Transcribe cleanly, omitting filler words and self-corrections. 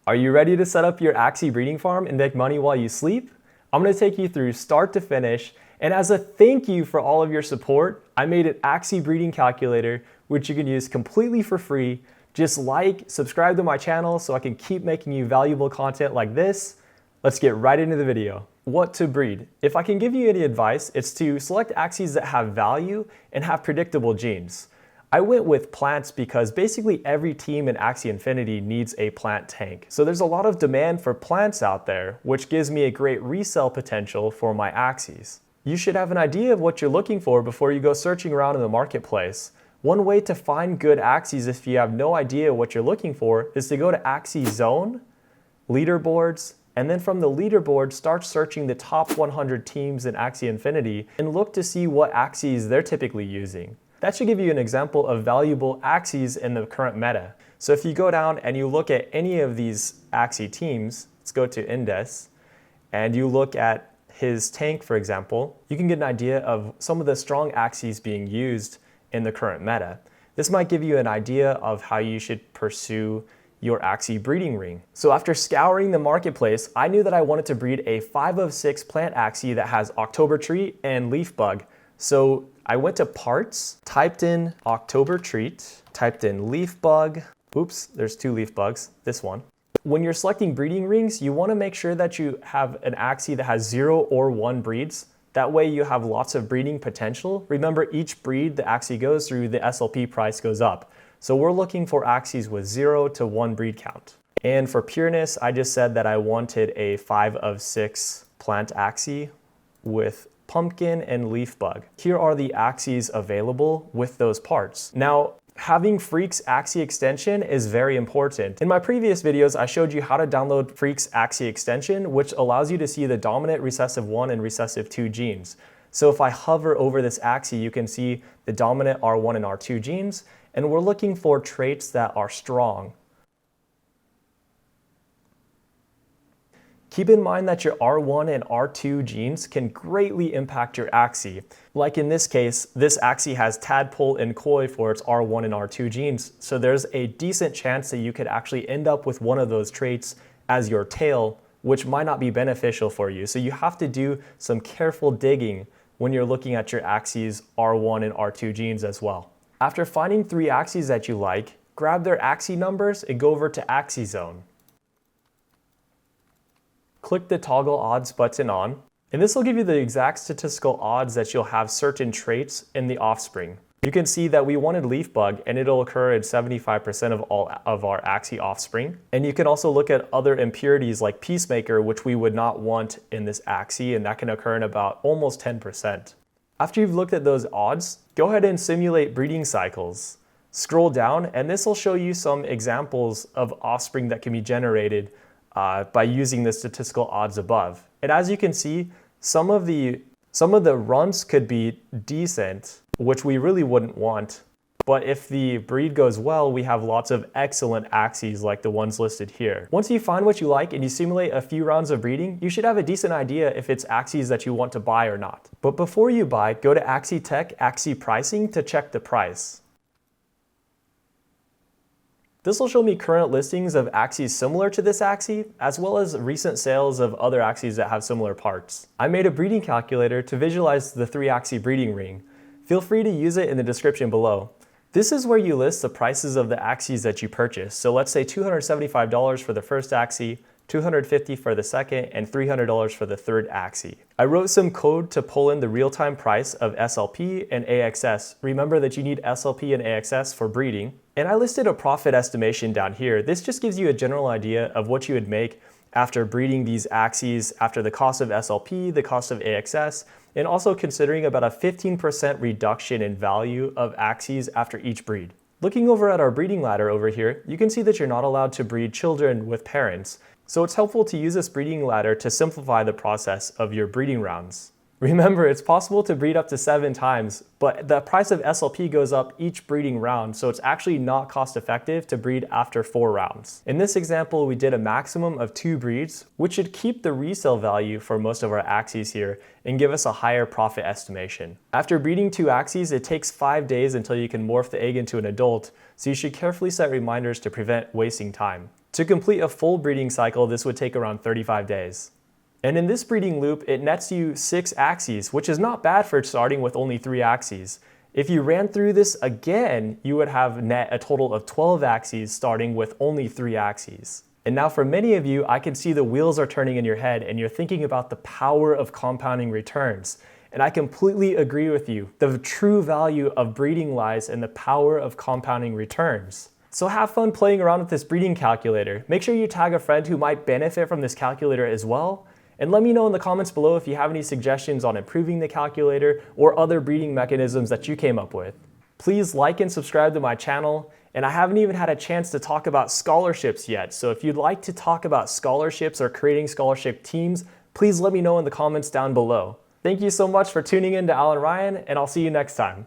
Are you ready to set up your Axie breeding farm and make money while you sleep? I'm going to take you through start to finish, and as a thank you for all of your support, I made an Axie breeding calculator which you can use completely for free. Just subscribe to my channel so I can keep making you valuable content like this. Let's get right into the video. What to breed? If I can give you any advice, it's to select Axies that have value and have predictable genes. I went with plants because basically every team in Axie Infinity needs a plant tank. So there's a lot of demand for plants out there, which gives me a great resale potential for my Axies. You should have an idea of what you're looking for before you go searching around in the marketplace. One way to find good Axies if you have no idea what you're looking for is to go to Axie Zone, leaderboards, and then from the leaderboard start searching the top 100 teams in Axie Infinity and look to see what Axies they're typically using. That should give you an example of valuable Axies in the current meta. So if you go down and you look at any of these Axie teams, let's go to Indes, and you look at his tank, for example, you can get an idea of some of the strong Axies being used in the current meta. This might give you an idea of how you should pursue your Axie breeding ring. So after scouring the marketplace, I knew that I wanted to breed a 5 of 6 plant Axie that has October Treat and Leaf Bug. So I went to parts, typed in October Treat, typed in Leaf Bug. Oops, there's 2 leaf bugs, this one. When you're selecting breeding rings, you want to make sure that you have an Axie that has 0 or 1 breeds. That way you have lots of breeding potential. Remember, each breed the Axie goes through, the SLP price goes up. So we're looking for Axies with 0 to 1 breed count. And for pureness, I just said that I wanted a 5 of 6 plant Axie with pumpkin and leaf bug. Here are the Axies available with those parts. Now, having Freak's Axie extension is very important. In my previous videos, I showed you how to download Freak's Axie extension, which allows you to see the dominant recessive 1 and recessive 2 genes. So if I hover over this Axie, you can see the dominant R1 and R2 genes, and we're looking for traits that are strong. Keep in mind that your R1 and R2 genes can greatly impact your Axie. Like in this case, this Axie has tadpole and koi for its R1 and R2 genes, so there's a decent chance that you could actually end up with one of those traits as your tail, which might not be beneficial for you. So you have to do some careful digging when you're looking at your Axie's R1 and R2 genes as well. After finding 3 Axies that you like, grab their Axie numbers and go over to Axie Zone. Click the toggle odds button on, and this will give you the exact statistical odds that you'll have certain traits in the offspring. You can see that we wanted leaf bug, and it'll occur in 75% of all of our Axie offspring. And you can also look at other impurities like peacemaker, which we would not want in this Axie, and that can occur in about almost 10%. After you've looked at those odds, go ahead and simulate breeding cycles. Scroll down, and this will show you some examples of offspring that can be generated by using the statistical odds above. And as you can see, some of the runts could be decent, which we really wouldn't want. But if the breed goes well, we have lots of excellent Axies like the ones listed here. Once you find what you like and you simulate a few rounds of breeding, you should have a decent idea if it's Axies that you want to buy or not. But before you buy, go to Axie Tech, Axie Pricing to check the price. This will show me current listings of Axies similar to this Axie, as well as recent sales of other Axies that have similar parts. I made a breeding calculator to visualize the 3 Axie breeding ring. Feel free to use it in the description below. This is where you list the prices of the Axies that you purchased. So let's say $275 for the first Axie, $250 for the second, and $300 for the third Axie. I wrote some code to pull in the real-time price of SLP and AXS. Remember that you need SLP and AXS for breeding. And I listed a profit estimation down here. This just gives you a general idea of what you would make after breeding these Axies, after the cost of SLP, the cost of AXS, and also considering about a 15% reduction in value of Axies after each breed. Looking over at our breeding ladder over here, you can see that you're not allowed to breed children with parents. So it's helpful to use this breeding ladder to simplify the process of your breeding rounds. Remember, it's possible to breed up to 7 times, but the price of SLP goes up each breeding round, so it's actually not cost effective to breed after 4 rounds. In this example, we did a maximum of 2 breeds, which should keep the resale value for most of our Axies here and give us a higher profit estimation. After breeding 2 Axies, it takes 5 days until you can morph the egg into an adult, so you should carefully set reminders to prevent wasting time. To complete a full breeding cycle, this would take around 35 days. And in this breeding loop, it nets you 6 Axies, which is not bad for starting with only 3 Axies. If you ran through this again, you would have net a total of 12 Axies starting with only 3 Axies. And now for many of you, I can see the wheels are turning in your head and you're thinking about the power of compounding returns. And I completely agree with you. The true value of breeding lies in the power of compounding returns. So have fun playing around with this breeding calculator. Make sure you tag a friend who might benefit from this calculator as well. And let me know in the comments below if you have any suggestions on improving the calculator or other breeding mechanisms that you came up with. Please like and subscribe to my channel. And I haven't even had a chance to talk about scholarships yet. So if you'd like to talk about scholarships or creating scholarship teams, please let me know in the comments down below. Thank you so much for tuning in to Allan Ryan, and I'll see you next time.